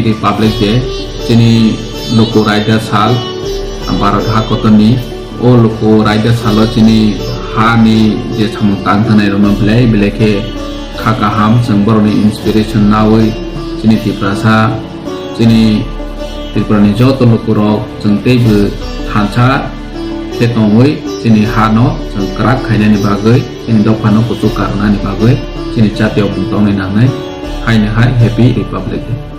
Republic je sini loko rider sal Bharat ha kotoni o loko rider salo sini ha ni je samutang thanai roma belai ke khakaham jeng boroni inspiration nawi sini tiprasa sini tiprani joto loko rok jeng teibu thansa ketongoi sini hano jeng kerak khainani bagai sini dopano kutu karnani bagai sini jatiyo bungtong ni nangai hai happy Republic.